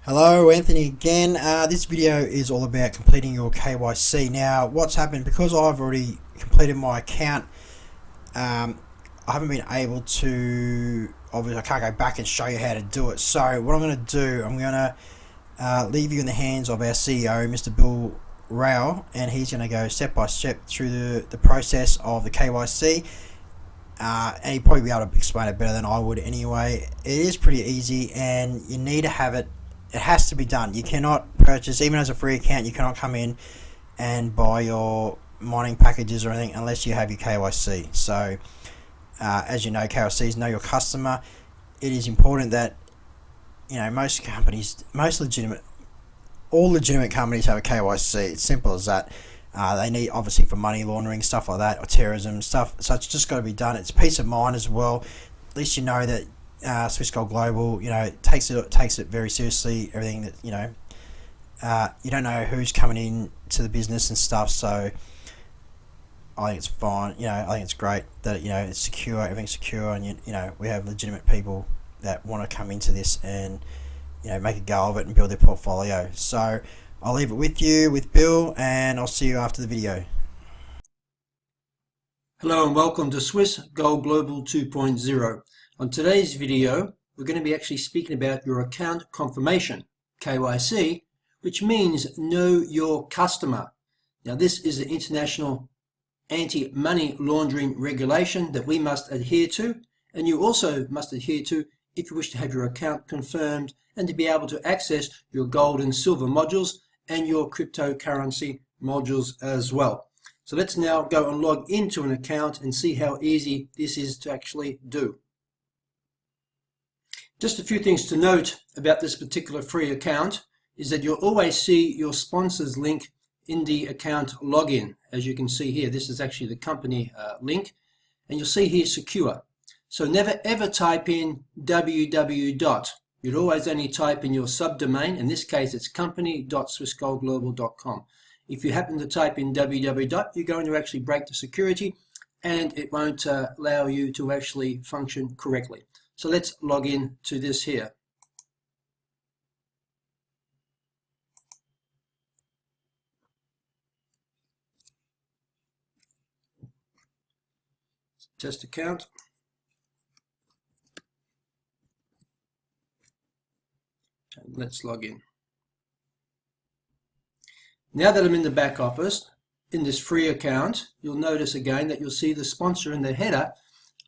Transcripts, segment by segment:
Hello, Anthony again. This video is all about completing your KYC. Now, what's happened, because I've already completed my account, I haven't been able to, obviously I can't go back and show you how to do it. So what I'm going to do, I'm going to leave you in the hands of our CEO, Mr. Bill Rao, and he's going to go step by step through the process of the KYC. And he'd probably be able to explain it better than I would anyway. It is pretty easy, and you need to have it. It has to be done. You cannot purchase, even as a free account, you cannot come in and buy your mining packages or anything unless you have your KYC. So as you know, KYC is know your customer. It is important that, you know, most companies, all legitimate companies have a KYC. It's simple as that. They need, obviously, for money laundering, stuff like that, or terrorism stuff. So it's just got to be done. It's peace of mind as well. At least you know that Swiss Gold Global, you know, takes it very seriously. Everything that, you know, you don't know who's coming in to the business and stuff. So I think it's fine. You know, I think it's great that, you know, it's secure. Everything's secure, and you know, we have legitimate people that want to come into this and, you know, make a go of it and build their portfolio. So I'll leave it with you, with Bill, and I'll see you after the video. Hello and welcome to Swiss Gold Global 2.0. On today's video, we're going to be actually speaking about your account confirmation, KYC, which means know your customer. Now, this is an international anti-money laundering regulation that we must adhere to, and you also must adhere to if you wish to have your account confirmed and to be able to access your gold and silver modules and your cryptocurrency modules as well. So let's now go and log into an account and see how easy this is to actually do. Just a few things to note about this particular free account is that you'll always see your sponsors link in the account login. As you can see here, this is actually the company link, and you'll see here secure. So never ever type in www. You'd always only type in your subdomain. In this case, it's company.swissgoldglobal.com. If you happen to type in www, you're going to actually break the security, and it won't allow you to actually function correctly. So let's log in to this here. Test account. And let's log in. Now that I'm in the back office, in this free account, you'll notice again that you'll see the sponsor in the header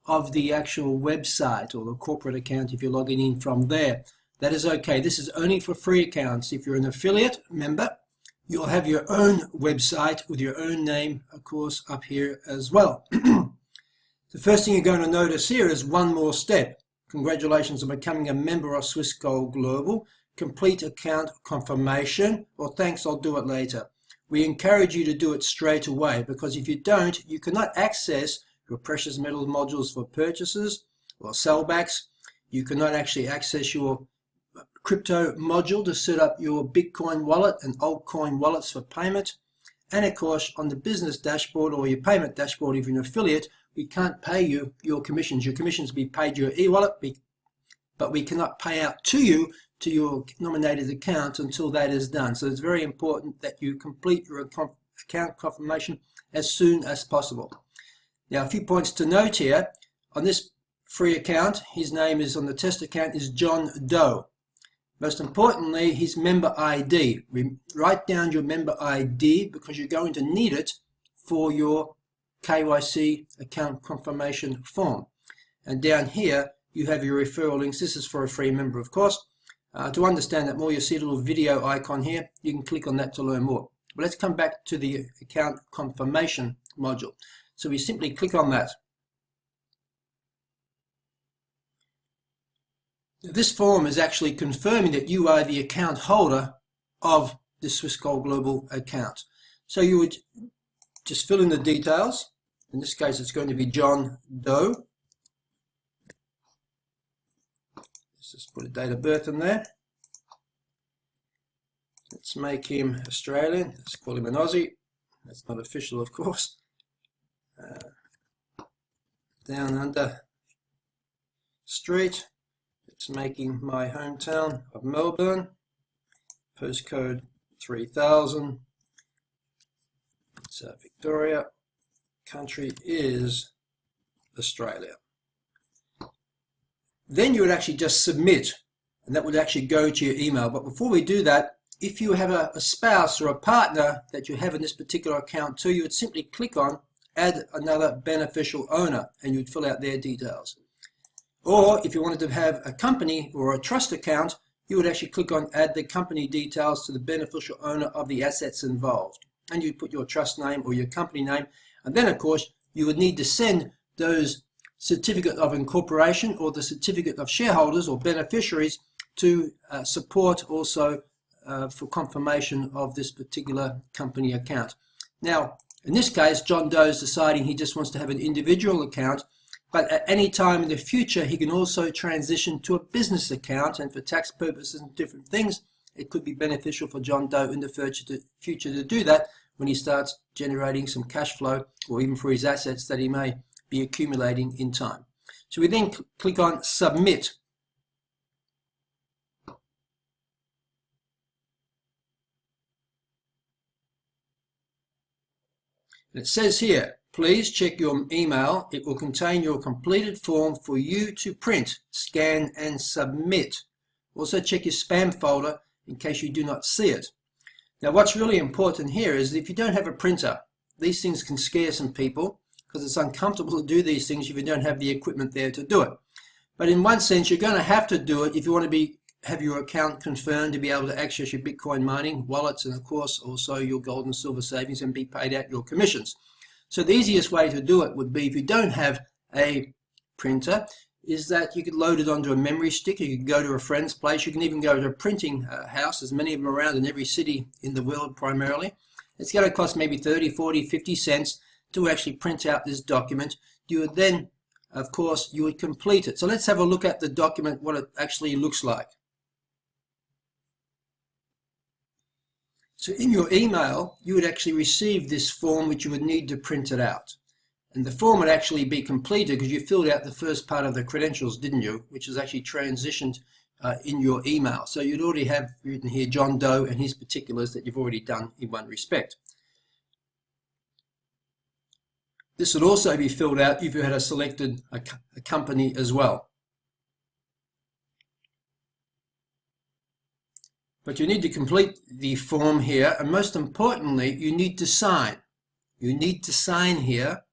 of the actual website or the corporate account if you're logging in from there. That is okay. This is only for free accounts. If you're an affiliate member, you'll have your own website with your own name, of course, up here as well. The first thing you're going to notice here is one more step. Congratulations on becoming a member of Swiss Gold Global. Complete account confirmation, or thanks, I'll do it later. We encourage you to do it straight away, because if you don't, you cannot access your precious metals modules for purchases or sellbacks. You cannot actually access your crypto module to set up your Bitcoin wallet and altcoin wallets for payment. And of course, on the business dashboard or your payment dashboard, if you're an affiliate, we can't pay you your commissions. Your commissions will be paid to your e-wallet, but we cannot pay out to you to your nominated account until that is done. So it's very important that you complete your account confirmation as soon as possible. Now, a few points to note here. On this free account, his name is on the test account is John Doe. Most importantly, his member ID. Write down your member ID because you're going to need it for your KYC account confirmation form. And down here, you have your referral links. This is for a free member, of course. To understand that more, you see a little video icon here. You can click on that to learn more. But let's come back to the account confirmation module. So we simply click on that. This form is actually confirming that you are the account holder of the Swiss Gold Global account. So you would just fill in the details. In this case, it's going to be John Doe. Let's just put a date of birth in there. Let's make him Australian. Let's call him an Aussie. That's not official, of course. Down under street. It's making my hometown of Melbourne. postcode 3000, so Victoria, country is Australia. Then you would actually just submit, and that would actually go to your email. But before we do that, if you have a spouse or a partner that you have in this particular account too, you would simply click on add another beneficial owner, and you'd fill out their details. Or if you wanted to have a company or a trust account, you would actually click on add the company details to the beneficial owner of the assets involved, and you'd put your trust name or your company name. And then of course you would need to send those certificate of incorporation or the certificate of shareholders or beneficiaries to support also for confirmation of this particular company account. Now in this case, John Doe is deciding he just wants to have an individual account, but at any time in the future he can also transition to a business account, and for tax purposes and different things it could be beneficial for John Doe in the future to do that when he starts generating some cash flow, or even for his assets that he may be accumulating in time. So we then click on submit. And it says here, please check your email. It will contain your completed form for you to print, scan and submit. Also check your spam folder in case you do not see it. Now what's really important here is that if you don't have a printer, these things can scare some people because it's uncomfortable to do these things if you don't have the equipment there to do it. But in one sense, you're going to have to do it if you want to have your account confirmed to be able to access your Bitcoin mining wallets, and of course also your gold and silver savings, and be paid out your commissions. So the easiest way to do it would be, if you don't have a printer, is that you could load it onto a memory stick. You can go to a friend's place. You can even go to a printing house. There's many of them around in every city in the world primarily. It's going to cost maybe 30, 40, 50 cents to actually print out this document. You would then, of course, you would complete it. So let's have a look at the document, what it actually looks like. So in your email, you would actually receive this form which you would need to print it out. And the form would actually be completed because you filled out the first part of the credentials, didn't you? Which is actually transitioned in your email. So you'd already have written here John Doe and his particulars that you've already done in one respect. This would also be filled out if you had selected a company as well. But you need to complete the form here, and most importantly, you need to sign. You need to sign here,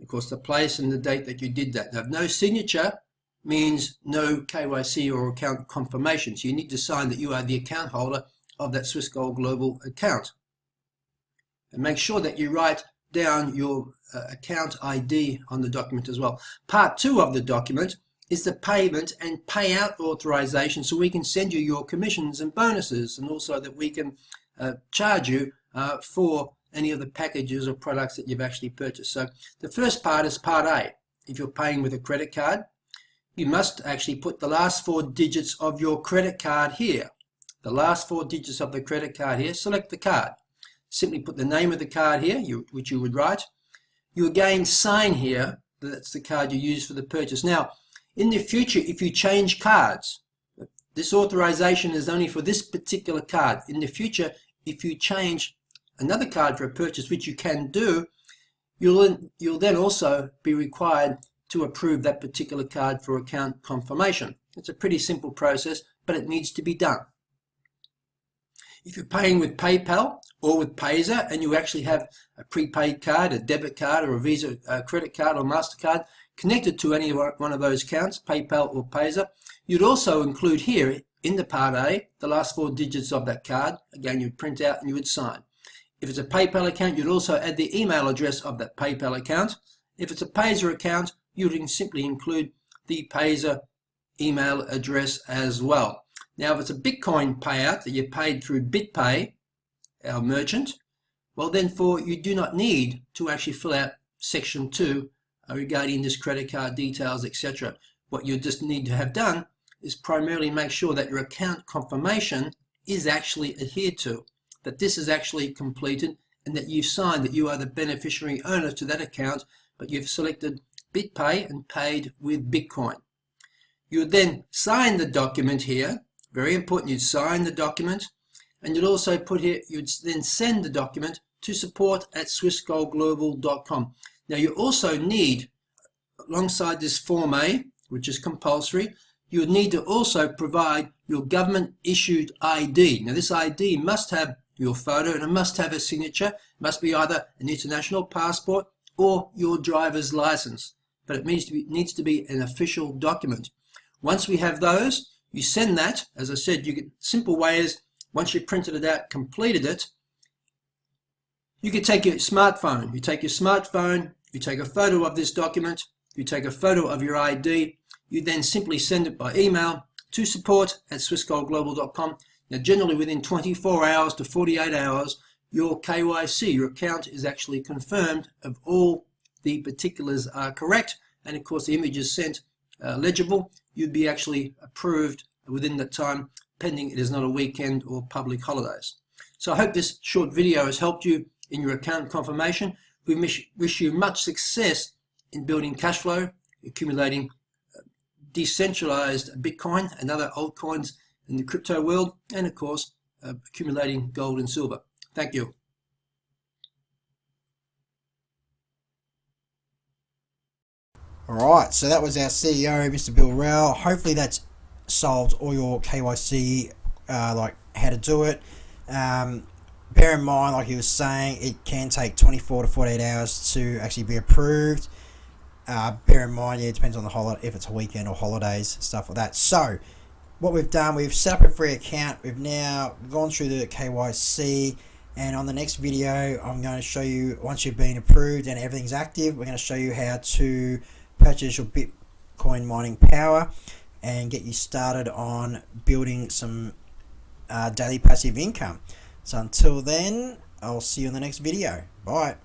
of course, the place and the date that you did that. Now, no signature means no KYC or account confirmation. So you need to sign that you are the account holder of that Swiss Gold Global account. And make sure that you write down your account ID on the document as well. Part 2 of the document is the payment and payout authorization, so we can send you your commissions and bonuses, and also that we can charge you for any of the packages or products that you've actually purchased. So the first part is part A. If you're paying with a credit card, you must actually put the last 4 digits of your credit card here. The last 4 digits of the credit card here, select the card. Simply put the name of the card here, which you would write. You again sign here, that's the card you use for the purchase. Now, in the future, if you change cards, this authorization is only for this particular card. In the future, if you change another card for a purchase, which you can do, you'll then also be required to approve that particular card for account confirmation. It's a pretty simple process, but it needs to be done. If you're paying with PayPal or with Pazer, and you actually have a prepaid card, a debit card, or a Visa credit card or MasterCard connected to any one of those accounts, PayPal or Pazer, you'd also include here in the Part A the last 4 digits of that card. Again, you'd print out and you would sign. If it's a PayPal account, you'd also add the email address of that PayPal account. If it's a Pazer account, you would simply include the Pazer email address as well. Now, if it's a Bitcoin payout that you paid through BitPay, our merchant, well then you do not need to actually fill out section 2 regarding this credit card details, etc. What you just need to have done is primarily make sure that your account confirmation is actually adhered to, that this is actually completed, and that you've signed that you are the beneficiary owner to that account, but you've selected BitPay and paid with Bitcoin. You would then sign the document here. Very important, you sign the document, and you'll also put here, you'd then send the document to support@swissgoldglobal.com. Now you also need, alongside this Form A, which is compulsory, you would need to also provide your government issued ID. Now this ID must have your photo and it must have a signature. It must be either an international passport or your driver's license, but it needs to be an official document. Once we have those, you send that. As I said, you get simple way is, once you've printed it out, completed it, you can take your smartphone. You take your smartphone, you take a photo of this document, you take a photo of your ID, you then simply send it by email to support@swissgoldglobal.com. Now generally within 24 hours to 48 hours, your KYC, your account, is actually confirmed of all the particulars are correct, and of course the image is sent legible. You'd be actually approved within that time, pending it is not a weekend or public holidays. So I hope this short video has helped you in your account confirmation. We wish you much success in building cash flow, accumulating decentralized Bitcoin and other altcoins in the crypto world, and of course accumulating gold and silver. Thank you. Alright, so that was our CEO, Mr. Bill Rao. Hopefully that's solved all your KYC, like how to do it. Bear in mind, like he was saying, it can take 24 to 48 hours to actually be approved. Bear in mind, yeah, it depends on the holiday, if it's a weekend or holidays, stuff like that. So what we've done, we've set up a free account. We've now gone through the KYC, and on the next video I'm going to show you, once you've been approved and everything's active, we're going to show you how to purchase your Bitcoin mining power and get you started on building some daily passive income. So until then, I'll see you in the next video. Bye.